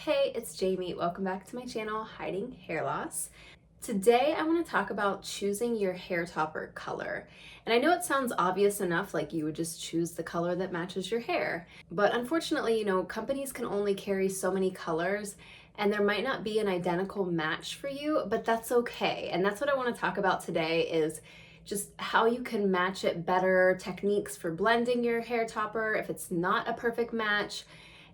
Hey, it's Jamie. Welcome back to my channel, Hiding Hair Loss. Today I want to talk about choosing your hair topper color. And I know it sounds obvious enough, like you would just choose the color that matches your hair. But unfortunately, companies can only carry so many colors and there might not be an identical match for you, but that's okay. And that's what I want to talk about today is just how you can match it better, techniques for blending your hair topper if it's not a perfect match.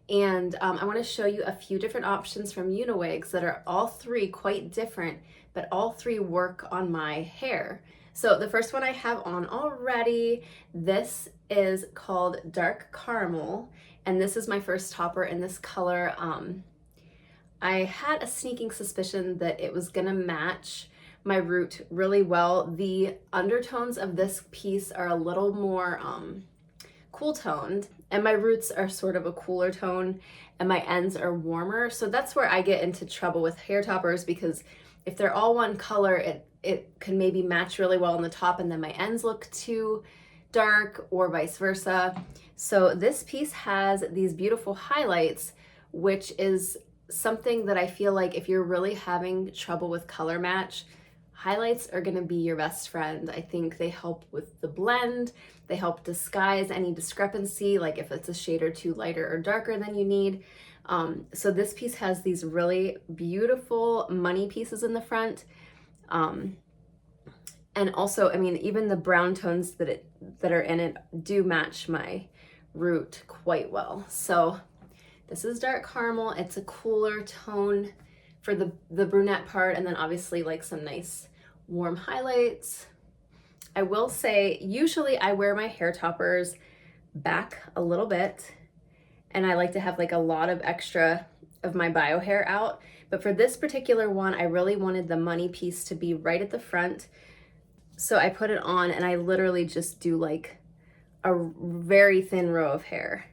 And I want to show you a few different options from Uniwigs that are all three quite different, but all three work on my hair. So the first one I have on already, this is called Dark Caramel, and this is my first topper in this color. I had a sneaking suspicion that it was gonna match my root really well. The undertones of this piece are a little more cool toned, and my roots are sort of a cooler tone and my ends are warmer. So that's where I get into trouble with hair toppers, because if they're all one color, it can maybe match really well on the top and then my ends look too dark, or vice versa. So this piece has these beautiful highlights, which is something that I feel like if you're really having trouble with color match, highlights are going to be your best friend. I think they help with the blend. They help disguise any discrepancy, like if it's a shade or two lighter or darker than you need. So this piece has these really beautiful money pieces in the front. And also, I mean, even the brown tones that are in it do match my root quite well. So this is Dark Caramel. It's a cooler tone for the brunette part, and then obviously like some nice warm highlights. I will say, usually I wear my hair toppers back a little bit, and I like to have like a lot of extra of my bio hair out. But for this particular one, I really wanted the money piece to be right at the front. So I put it on and I literally just do like a very thin row of hair.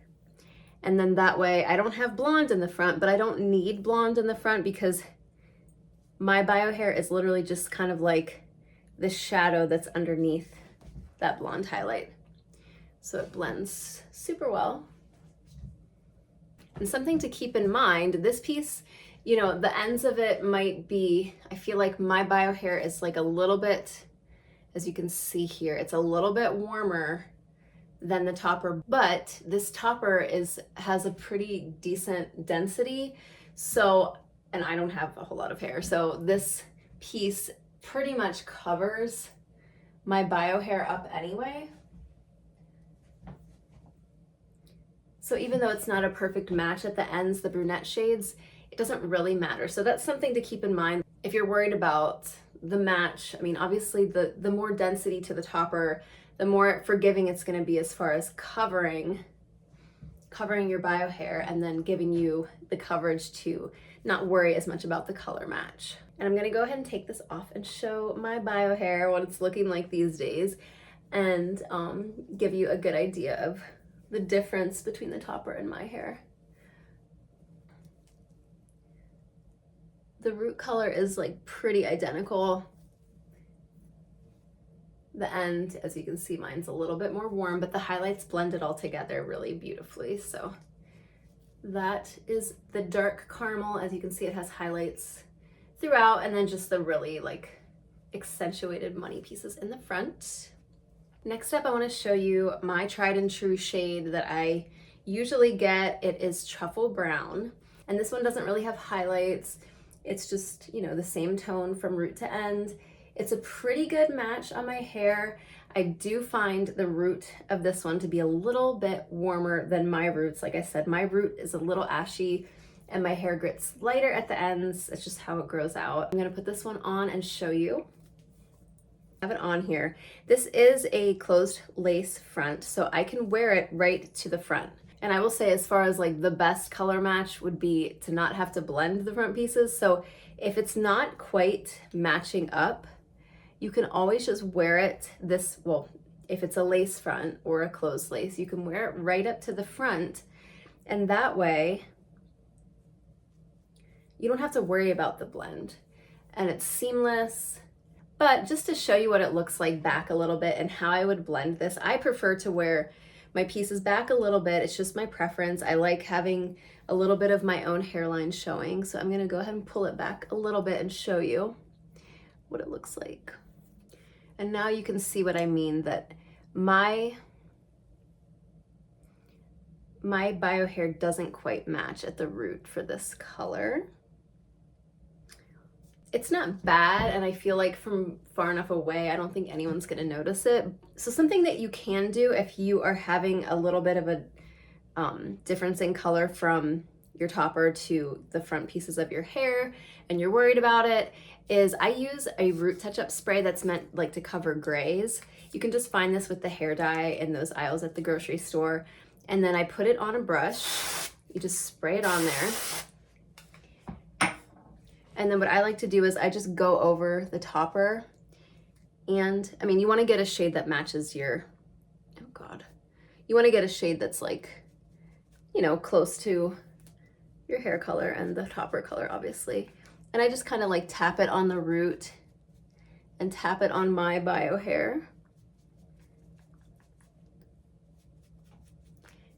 And then that way I don't have blonde in the front, but I don't need blonde in the front because my bio hair is literally just kind of like the shadow that's underneath that blonde highlight. So it blends super well. And something to keep in mind, this piece, the ends of it might be, I feel like my bio hair is like a little bit, as you can see here, it's a little bit warmer than the topper, but this topper has a pretty decent density. So, and I don't have a whole lot of hair, so this piece pretty much covers my bio hair up anyway. So even though it's not a perfect match at the ends, the brunette shades, it doesn't really matter. So that's something to keep in mind if you're worried about the match. I mean, obviously the more density to the topper, the more forgiving it's going to be as far as covering your bio hair and then giving you the coverage to not worry as much about the color match. And I'm going to go ahead and take this off and show my bio hair, what it's looking like these days, and give you a good idea of the difference between the topper and my hair. The root color is like pretty identical. The end, as you can see, mine's a little bit more warm, but the highlights blend it all together really beautifully. So that is the Dark Caramel. As you can see, it has highlights throughout, and then just the really like accentuated money pieces in the front. Next up, I want to show you my tried and true shade that I usually get. It is Truffle Brown, and this one doesn't really have highlights. It's just, the same tone from root to end. It's a pretty good match on my hair. I do find the root of this one to be a little bit warmer than my roots. Like I said, my root is a little ashy and my hair gets lighter at the ends. It's just how it grows out. I'm gonna put this one on and show you. I have it on here. This is a closed lace front, so I can wear it right to the front. And I will say, as far as like the best color match would be to not have to blend the front pieces. So if it's not quite matching up, you can always just wear it if it's a lace front or a closed lace, you can wear it right up to the front. And that way you don't have to worry about the blend and it's seamless. But just to show you what it looks like back a little bit and how I would blend this, I prefer to wear My piece is back a little bit. It's just my preference. I like having a little bit of my own hairline showing. So I'm gonna go ahead and pull it back a little bit and show you what it looks like. And now you can see what I mean, that my bio hair doesn't quite match at the root for this color. It's not bad, and I feel like from far enough away, I don't think anyone's gonna notice it. So something that you can do if you are having a little bit of a difference in color from your topper to the front pieces of your hair and you're worried about it, is I use a root touch-up spray that's meant like to cover grays. You can just find this with the hair dye in those aisles at the grocery store. And then I put it on a brush. You just spray it on there. And then what I like to do is I just go over the topper. And I mean, you want to get a shade that matches your, oh God, you want to get a shade that's like, you know, close to your hair color and the topper color, obviously. And I just kind of like tap it on the root and tap it on my bio hair.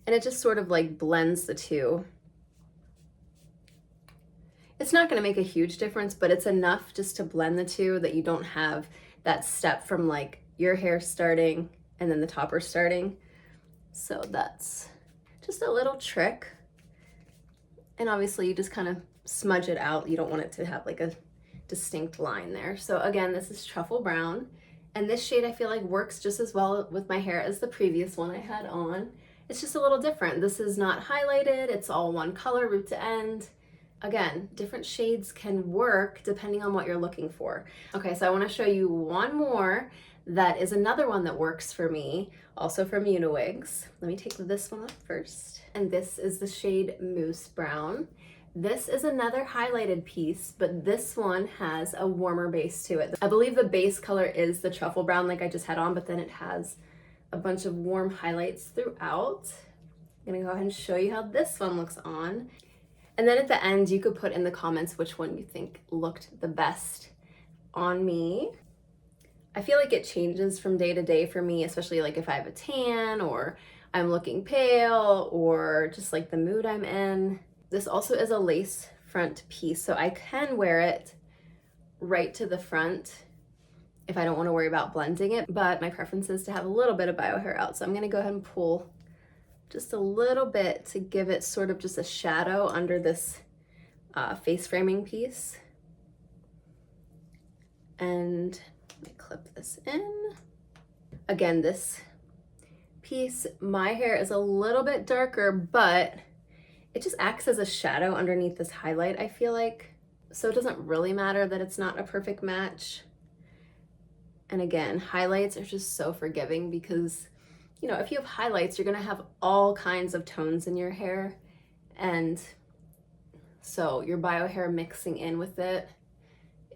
And it just sort of like blends the two. It's not going to make a huge difference, but it's enough just to blend the two that you don't have that step from like your hair starting and then the topper starting. So that's just a little trick. And obviously you just kind of smudge it out. You don't want it to have like a distinct line there. So again, this is Truffle Brown. And this shade I feel like works just as well with my hair as the previous one I had on. It's just a little different. This is not highlighted. It's all one color, root to end. Again, different shades can work depending on what you're looking for. Okay, so I want to show you one more that is another one that works for me, also from Uniwigs. Let me take this one off first. And this is the shade Mousse Brown. This is another highlighted piece, but this one has a warmer base to it. I believe the base color is the Truffle Brown like I just had on, but then it has a bunch of warm highlights throughout. I'm gonna go ahead and show you how this one looks on. And then at the end, you could put in the comments which one you think looked the best on me. I feel like it changes from day to day for me, especially like if I have a tan or I'm looking pale or just like the mood I'm in. This also is a lace front piece, so I can wear it right to the front if I don't want to worry about blending it, but my preference is to have a little bit of bio hair out. So I'm going to go ahead and pull just a little bit to give it sort of just a shadow under this face framing piece. And let me clip this in. Again, this piece, my hair is a little bit darker, but it just acts as a shadow underneath this highlight, I feel like. So it doesn't really matter that it's not a perfect match. And again, highlights are just so forgiving because, you know, if you have highlights, you're gonna have all kinds of tones in your hair. And so your bio hair mixing in with it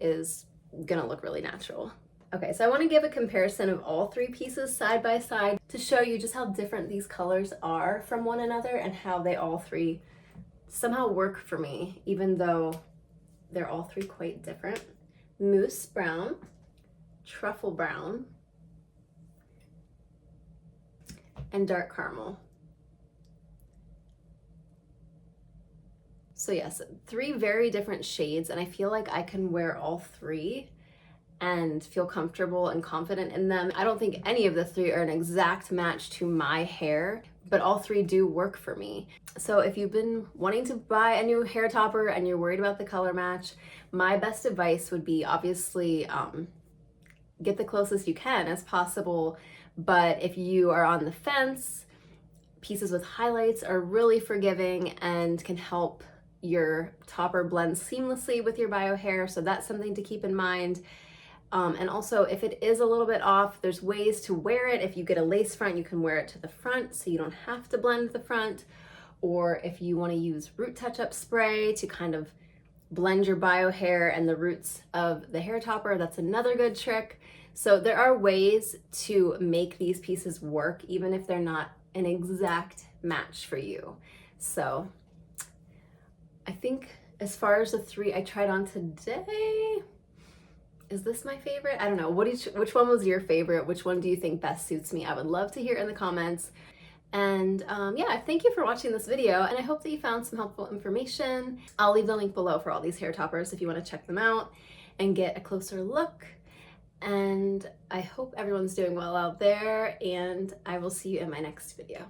is gonna look really natural. Okay, so I wanna give a comparison of all three pieces side by side to show you just how different these colors are from one another and how they all three somehow work for me, even though they're all three quite different. Mousse Brown, Truffle Brown, and Dark Caramel. So yes, three very different shades, and I feel like I can wear all three and feel comfortable and confident in them. I don't think any of the three are an exact match to my hair, but all three do work for me. So if you've been wanting to buy a new hair topper and you're worried about the color match, my best advice would be obviously get the closest you can as possible. But if you are on the fence, pieces with highlights are really forgiving and can help your topper blend seamlessly with your bio hair. So that's something to keep in mind. And also, if it is a little bit off, there's ways to wear it. If you get a lace front, you can wear it to the front so you don't have to blend the front. Or if you want to use root touch-up spray to kind of blend your bio hair and the roots of the hair topper, that's another good trick. So there are ways to make these pieces work, even if they're not an exact match for you. So I think as far as the three I tried on today, is this my favorite? I don't know. Which one was your favorite? Which one do you think best suits me? I would love to hear in the comments. And yeah, thank you for watching this video, and I hope that you found some helpful information. I'll leave the link below for all these hair toppers if you want to check them out and get a closer look. And I hope everyone's doing well out there, and I will see you in my next video.